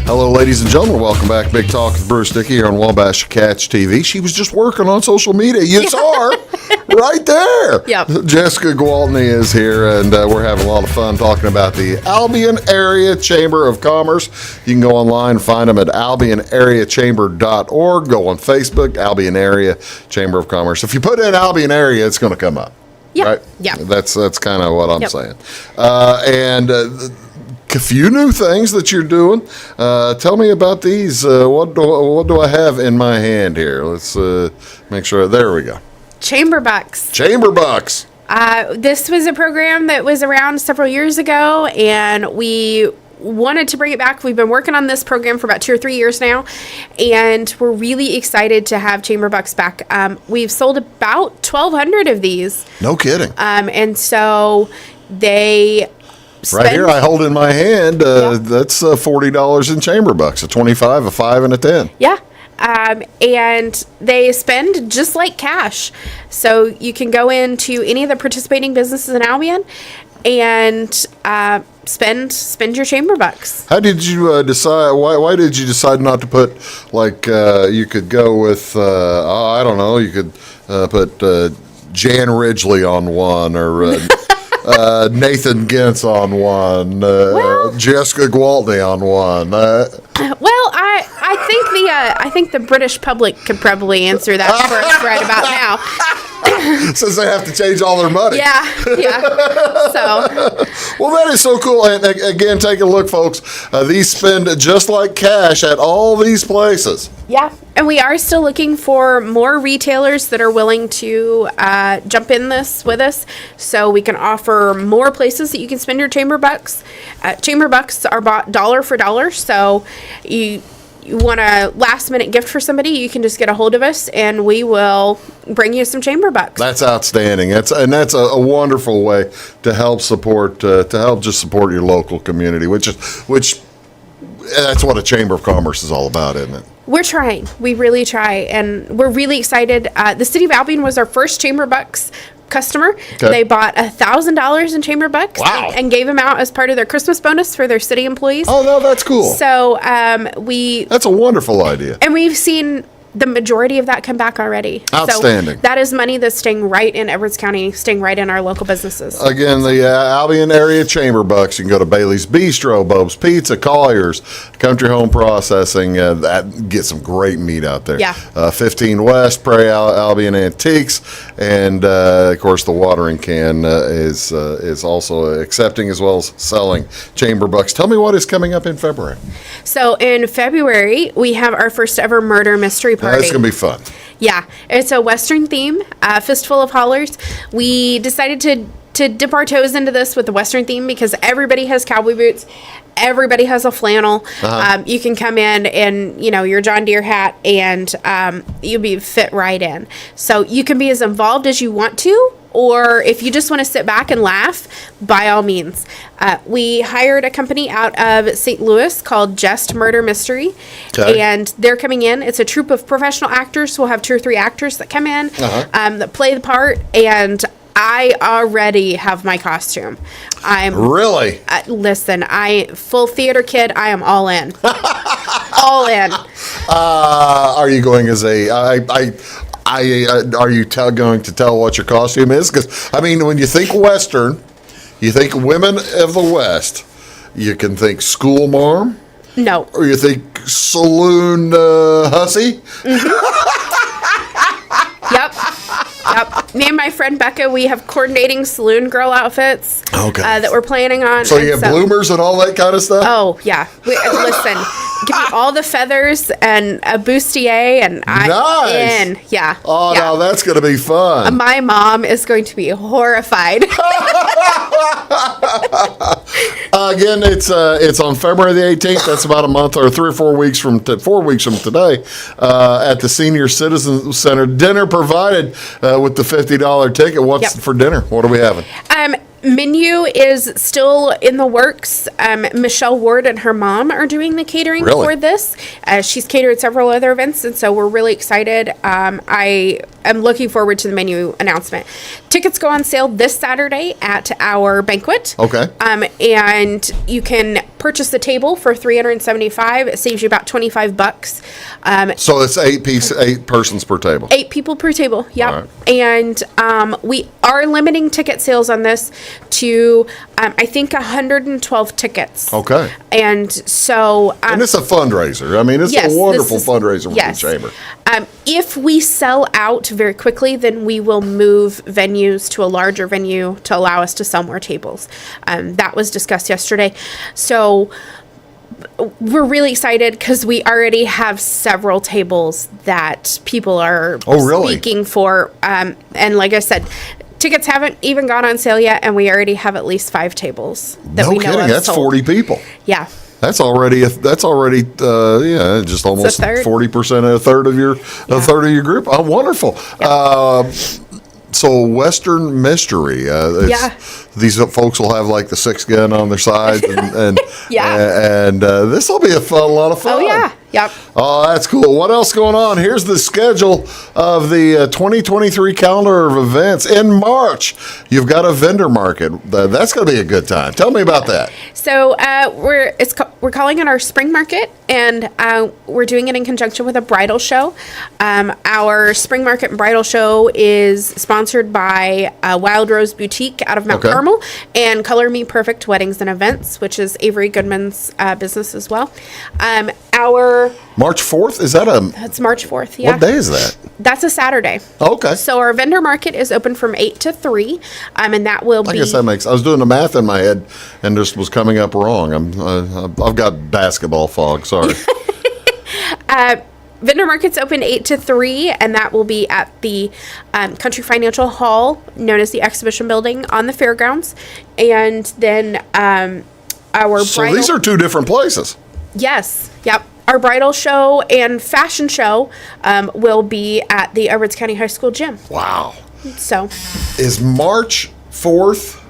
Hello, ladies and gentlemen. Welcome back. Big Talk with Bruce Dickey here on Wabash Catch TV. She was just working on social media. You saw her right there. Yep. Jessica Gwaltney is here, and we're having a lot of fun talking about the Albion Area Chamber of Commerce. You can go online and find them at albionareachamber.org. Go on Facebook, Albion Area Chamber of Commerce. If you put in Albion Area, it's going to come up. Yeah. Right? Yeah. That's kind of what I'm saying. a few new things that you're doing. Tell me about these. What do I have in my hand here? Let's make sure. There we go. Chamber Bucks. Chamber Bucks. This was a program that was around several years ago, and we wanted to bring it back. We've been working on this program for about 2 or 3 years now, and we're really excited to have Chamber Bucks back. We've sold about 1,200 of these. No kidding. And so they right here, I hold in my hand. That's $40 in Chamber Bucks, a 25, a 5, and a 10. Yeah. And they spend just like cash. So you can go into any of the participating businesses in Albion and spend your Chamber Bucks. How did you decide? Why did you decide not to put, like, you could go with, I don't know, you could put Jan Ridgely on one, or Nathan Gintz on one, Jessica Gwaltney on one. Well, I think the British public could probably answer that for us right about now. Since they have to change all their money. Yeah. So. Well, that is so cool. And again, take a look, folks. These spend just like cash at all these places. Yeah. And we are still looking for more retailers that are willing to jump in this with us, so we can offer more places that you can spend your Chamber Bucks. Chamber Bucks are bought dollar for dollar, so you want a last-minute gift for somebody, you can just get a hold of us, and we will bring you some Chamber Bucks. That's outstanding. That's a wonderful way to help support support your local community, which that's what a Chamber of Commerce is all about, isn't it? We're trying. We really try, and we're really excited. The City of Albion was our first Chamber Bucks customer. Okay. They bought $1,000 in Chamber Bucks. Wow. and gave them out as part of their Christmas bonus for their city employees. Oh, no, that's cool. So that's a wonderful idea. And we've seen the majority of that come back already. Outstanding. So that is money that's staying right in Edwards County, staying right in our local businesses. Again, the Albion area Chamber Bucks. You can go to Bailey's Bistro, Bobe's Pizza, Collier's, Country Home Processing. That get some great meat out there. Yeah. 15 West, Prairie Albion Antiques, and of course the watering can is also accepting as well as selling Chamber Bucks. Tell me what is coming up in February. So in February, we have our first ever murder mystery party. It's going to be fun. Yeah, it's a Western theme, Fistful of Hollers. We decided to dip our toes into this with the Western theme because everybody has cowboy boots. Everybody has a flannel. You can come in your John Deere hat, and you'll be fit right in. So you can be as involved as you want to, or if you just want to sit back and laugh, by all means. We hired a company out of St. Louis called Just Murder Mystery, and they're coming in. It's a troupe of professional actors. We'll have 2 or 3 actors that come in that play the part, and I already have my costume. Really? Listen, full theater kid. I am all in. All in. Are you going as are you going to tell what your costume is? Because, I mean, when you think Western, you think women of the West, you can think school marm. No. Or you think saloon hussy. Yep. Me and my friend Becca, we have coordinating saloon girl outfits that we're planning on. So you have bloomers and all that kind of stuff? Oh, yeah. Listen, give me all the feathers and a bustier, and I'm in. Yeah. Oh, now that's going to be fun. My mom is going to be horrified. Again, it's on February the 18th. That's about a month or 3 or 4 weeks from 4 weeks from today at the Senior Citizen Center. Dinner provided with the $50 ticket. What's for dinner? What are we having? Menu is still in the works. Michelle Ward and her mom are doing the catering for this. She's catered several other events, and so we're really excited. I am looking forward to the menu announcement. Tickets go on sale this Saturday at our banquet. Okay. And you can purchase the table for $375. It saves you about $25. So it's 8 persons per table. 8 people per table. Yep. Right. And we are limiting ticket sales on this to I think 112 tickets. Okay. And so and it's a fundraiser. I mean, it's a wonderful fundraiser with the chamber. If we sell out very quickly, then we will move venues to a larger venue to allow us to sell more tables. That was discussed yesterday. So we're really excited because we already have several tables that people are speaking for. And like I said, tickets haven't even gone on sale yet, and we already have at least 5 tables that we know of. That's sold. 40 people. Yeah. That's already just almost 40%, a third of your group. Oh, wonderful. Yeah. So Western Mystery. These folks will have like the 6-gun on their side, and this will be a lot of fun. Oh yeah. Yep. Oh, that's cool. What else going on? Here's the schedule of the 2023 calendar of events. In March, you've got a vendor market. That's going to be a good time. Tell me about that. So we're calling it our spring market, and we're doing it in conjunction with a bridal show. Our spring market and bridal show is sponsored by Wild Rose Boutique out of Mount Carmel and Color Me Perfect Weddings and Events, which is Avery Goodman's business as well. Our March 4th? Is that That's March 4th, yeah. What day is that? That's a Saturday. Okay. So our vendor market is open from 8 to 3, and that will be... I guess that makes... I was doing the math in my head and just was coming up wrong. I've got basketball fog, sorry. Vendor market's open 8 to 3, and that will be at the Country Financial Hall, known as the Exhibition Building, on the fairgrounds. And then our So these are 2 different places. Yes. Yep. Our bridal show and fashion show will be at the Edwards County High School gym. Wow. So. Is March 4th?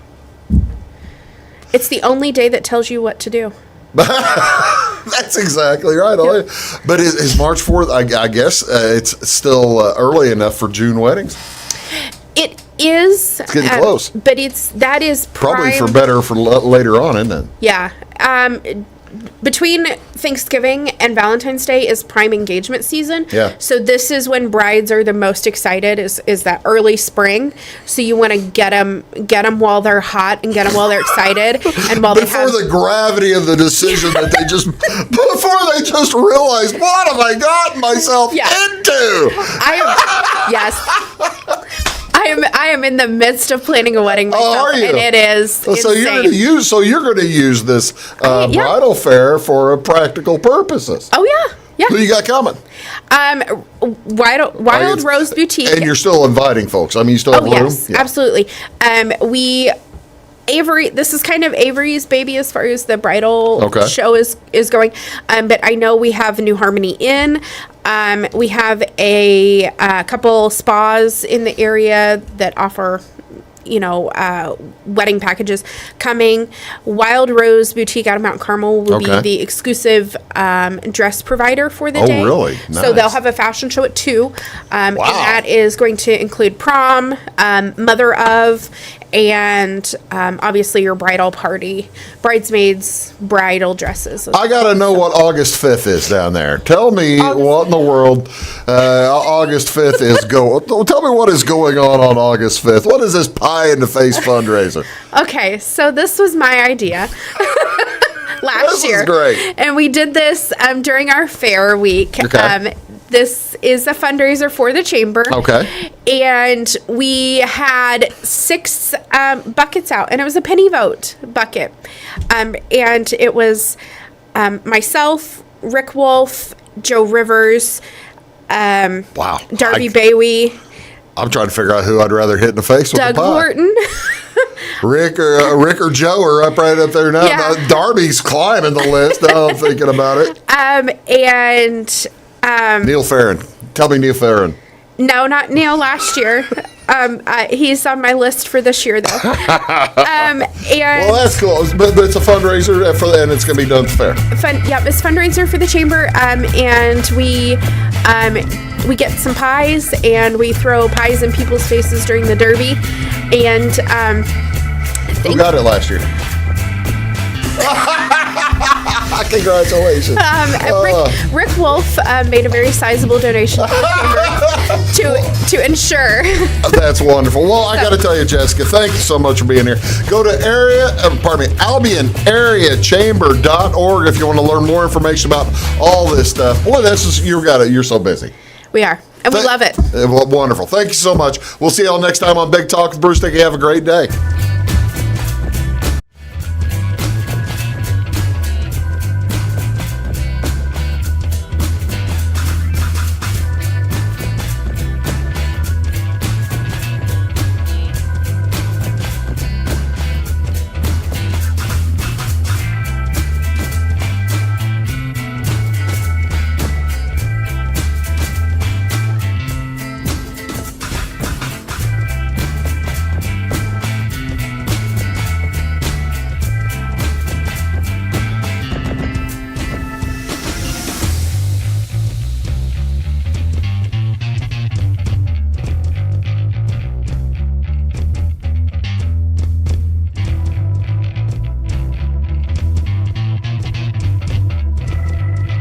It's the only day that tells you what to do. That's exactly right. Yep. But is March 4th, I guess, it's still early enough for June weddings? It is. It's getting close. But that is probably for better for later on, isn't it? Yeah. Between Thanksgiving and Valentine's Day is prime engagement season. Yeah. So this is when brides are the most excited. Is that early spring? So you want to get them while they're hot and get them while they're excited and while before the gravity of the decision that they just before they just realize what have I gotten myself into. I am in the midst of planning a wedding myself, are you? And it is so insane. you're going to use this bridal fair for practical purposes. Oh yeah. Yeah. Who you got coming? Wild Rose Boutique. And you're still inviting folks. I mean, you still have room? Yes, absolutely. Avery, this is kind of Avery's baby as far as the bridal show is going. But I know we have New Harmony Inn. We have a couple spas in the area that offer, wedding packages coming. Wild Rose Boutique out of Mount Carmel will be the exclusive dress provider for the day. Oh, really? Nice. So they'll have a fashion show at 2. And that is going to include prom, mother of, and obviously your bridal party, bridesmaids, bridal dresses. I got to know what August 5th is down there. Tell me what in the world August 5th is Tell me what is going on August 5th. What is this pie in the face fundraiser? Okay, so this was my idea. Last year. This is great. And we did this during our fair week. Okay. This is a fundraiser for the chamber. Okay. And we had 6 buckets out, and it was a penny vote bucket. And it was myself, Rick Wolf, Joe Rivers, Darby Bailey. I'm trying to figure out who I'd rather hit in the face with Doug the pie. Horton. Rick or Joe are right up there now. Yeah. Darby's climbing the list now. I'm thinking about it. Neil Farron. Tell me Neil Farron. No, not Neil last year. He's on my list for this year, though. Well, that's cool. But it's a fundraiser, and it's going to be done fair. It's fundraiser for the chamber, and we get some pies, and we throw pies in people's faces during the derby. And who got it last year? Congratulations. Rick Wolf made a very sizable donation to ensure. That's wonderful. Well, I got to tell you, Jessica, thank you so much for being here. Go to albionareachamber.org if you want to learn more information about all this stuff. Boy, you're so busy. We are. And we love it. Wonderful. Thank you so much. We'll see y'all next time on Big Talk with Bruce Dickey. Have a great day.